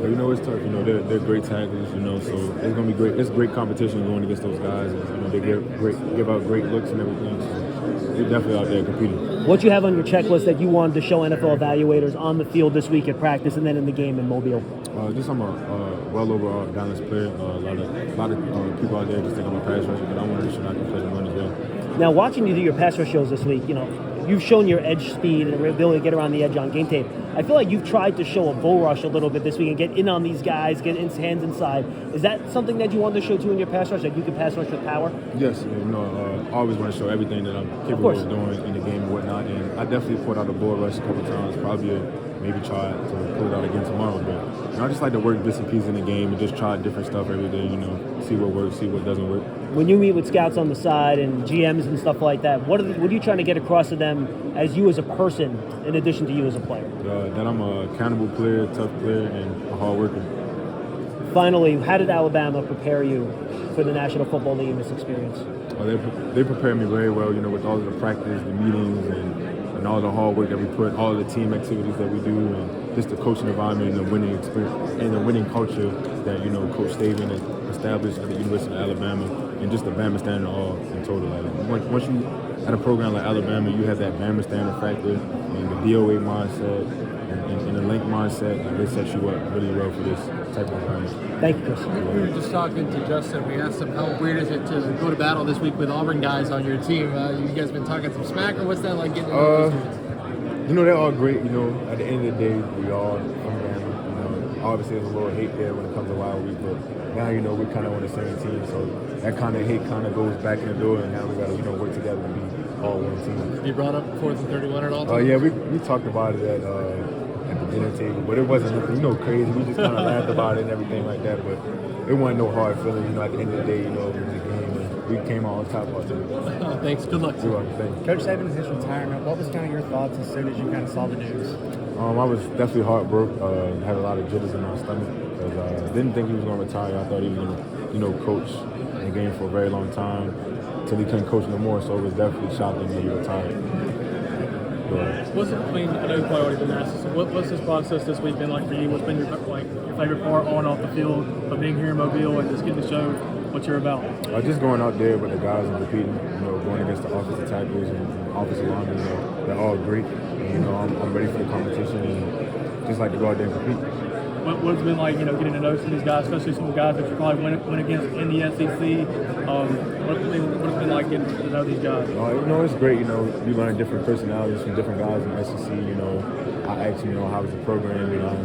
So, you know, it's tough. You know, they're great tacklers. You know, so it's gonna be great. It's great competition going against those guys. And, you know, they give out great looks and everything. So they're definitely out there competing. What you have on your checklist that you wanted to show NFL evaluators on the field this week at practice and then in the game in Mobile? Just I'm a well overall balanced player. A lot of people out there just think I'm a pass rusher, but I want to make sure I can play the run as well. Now, watching you do your pass rush shows this week, you know, you've shown your edge speed and ability to get around the edge on game tape. I feel like you've tried to show a bull rush a little bit this week and get in on these guys, get hands inside. Is that something that you want to show too in your pass rush, that you can pass rush with power? Yes, you know, I always want to show everything that I'm capable of doing in the game and whatnot. And I definitely put out a bull rush a couple times, probably maybe try to pull it out again tomorrow. But you know, I just like to work bits and pieces in the game and just try different stuff every day, you know, see what works, see what doesn't work. When you meet with scouts on the side and GMs and stuff like that, what are you trying to get across to them as you as a person in addition to you as a player? That I'm a accountable player, tough player, and a hard worker. Finally, how did Alabama prepare you for the National Football League in this experience? They prepared me very well, you know, with all of the practice, the meetings, and all the hard work that we put, all of the team activities that we do, and just the coaching environment and the winning experience and the winning culture that, you know, Coach Saban has established at the University of Alabama, and just the Bama standard all in total. Like, once you at a program like Alabama, you have that Bama standard factor and the DOA mindset and the link mindset. Like, they set you up really well for this type of environment. Thank you, Chris. We were just talking to Justin. We asked him how weird is it to go to battle this week with Auburn guys on your team. You guys been talking some smack, or what's that like getting to know those dudes? You know, they're all great. You know, at the end of the day, we all from Bama. You know, obviously there's a little hate there when it comes to Wild Week, but now, you know, we're kind of on the same team, so that kind of hate kind of goes back in the door, and now we got to, you know, work together and be all one team. You brought up 4th and 31 at all? Yeah, we talked about it at the dinner table, but it wasn't nothing, you know, crazy. We just kind of laughed about it and everything like that, but it wasn't no hard feeling. You know, at the end of the day, you know, it was a game, and we came out on top of it. Thanks. Good luck. You're welcome. Thank you. Coach Saban, his retirement, what was kind of your thoughts as soon as you kind of saw the news? I was definitely heartbroken. Had a lot of jitters in my stomach because I didn't think he was going to retire. I thought he was going to, you know, coach in the game for a very long time until he couldn't coach no more. So it was definitely shocking that he retired. What's it, I mean, I know you've probably already been asked this. What's this process this week been like for you? What's been your favorite part on and off the field of being here in Mobile and just getting to show what you're about? Just going out there with the guys and competing, you know, going against the offensive tackles and offensive linemen, you know, they're all great. And, you know, I'm ready for the competition and just like to go out there and compete. What's it been like, you know, getting to know some of these guys, especially some of the guys that you probably went against in the SEC? What's it been like getting to know these guys? You know, it's great. You know, you learn different personalities from different guys in the SEC. You know, I asked them, you know, how was the program? You know,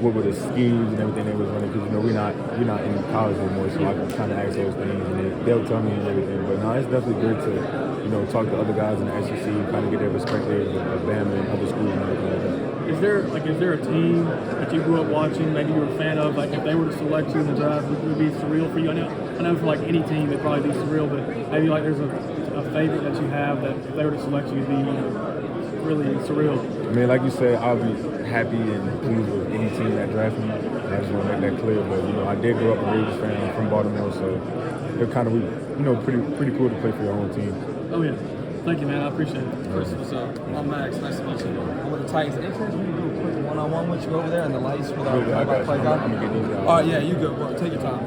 what were the schemes and everything they was running? Because, you know, we're not in college anymore, so I can kind of ask those things, and they'll tell me and everything. But no, it's definitely good to, you know, talk to other guys in the SEC, kind of get their perspective of Bama and other schools and everything like that. Is there a team that you grew up watching, maybe you were a fan of, like if they were to select you in the draft, would it be surreal for you? I know for like any team it'd probably be surreal, but maybe like there's a favorite that you have that if they were to select you, it'd be really surreal. I mean, like you said, I'll be happy and pleased with any team that drafts me. I just want to make that clear, but you know, I did grow up a Ravens fan. I'm from Baltimore, so they're kind of, you know, pretty cool to play for your own team. Oh yeah. Thank you, man. I appreciate it. Chris, what's up? I'm Max. Nice to meet you. I'm with the Titans. Any chance we can do a quick one-on-one with you over there in the lights with our play guy? I'm going to get these guys. All right, yeah, you go. Well, take your time.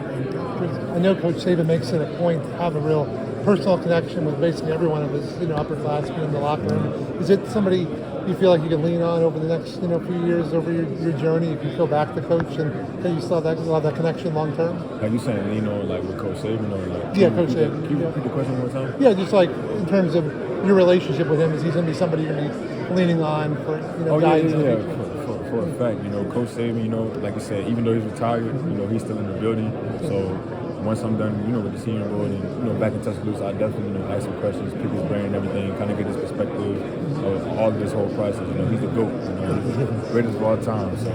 I know Coach Saban makes it a point to have a real personal connection with basically every one of his, you know, upperclassmen in the locker room. Is it somebody you feel like you can lean on over the next, you know, few years over your journey? You can go back to coach and that you still have that connection long term? Are you saying lean on like with Coach Saban or like? Yeah, Coach Saban. Can you repeat the question one more time? Yeah, just like in terms of your relationship with him, is he going to be somebody you're going to be leaning on for, you know, guidance? Yeah. For a fact, you know, Coach Saban, you know, like I said, even though he's retired, you know, he's still in the building. So once I'm done, you know, with the senior board and, you know, back in Tuscaloosa, I definitely, you know, ask him questions, pick his brain and everything, kind of get his perspective of all of this whole process. You know, he's the GOAT, you know, he's the greatest of all time. So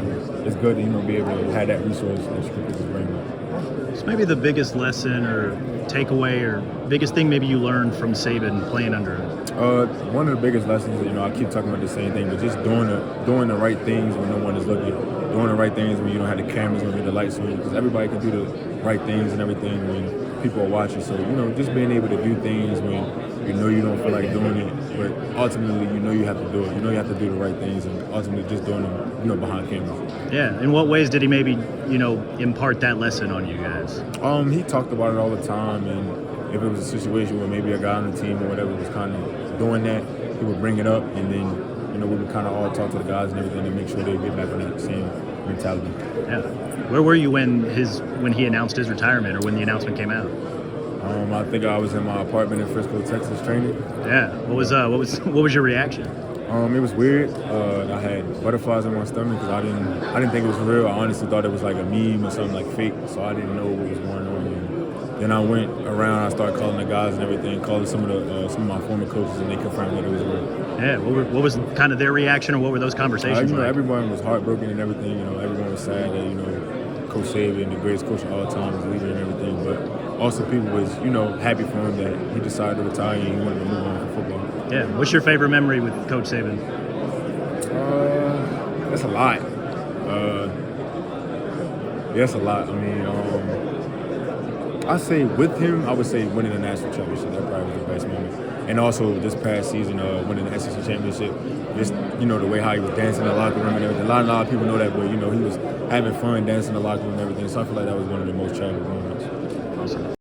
it's good to, you know, be able to have that resource that you can pick his brain with. So maybe the biggest lesson or takeaway or biggest thing maybe you learned from Saban playing under him? One of the biggest lessons, you know, I keep talking about the same thing, but just doing the right things when no one is looking, doing the right things when you don't have the cameras on you, the lights on you, because everybody can do the right things and everything when people are watching. So, you know, just being able to do things when you know you don't feel like doing it, but ultimately you know you have to do it. You know you have to do the right things, and ultimately just doing them, behind camera. Yeah. In what ways did he maybe, impart that lesson on you guys? He talked about it all the time, and if it was a situation where maybe a guy on the team or whatever was kind of doing that, he would bring it up, and then we would kind of all talk to the guys and everything to make sure they get back on that same mentality. Yeah. Where were you when he announced his retirement, or when the announcement came out? I think I was in my apartment in Frisco, Texas, training. Yeah. What was your reaction? It was weird. I had butterflies in my stomach because I didn't think it was real. I honestly thought it was like a meme or something like fake, so I didn't know what was going on. And then I went around. I started calling the guys and everything, calling some of my former coaches, and they confirmed that it was real. Yeah. What was kind of their reaction, or what were those conversations like? Everyone was heartbroken and everything. Everyone was sad that Coach Saban, the greatest coach of all time, was leaving and everything. But also people was happy for him that he decided to retire and he wanted to move on from football. Yeah. What's your favorite memory with Coach Saban? That's a lot. That's a lot. I mean, I say with him, I would say winning the national championship. That probably was the best moment. And also this past season, winning the SEC championship. Just the way how he was dancing in the locker room and everything. A lot of people know that, but he was having fun dancing in the locker room and everything. So I feel like that was one of the most tragic moments. Awesome.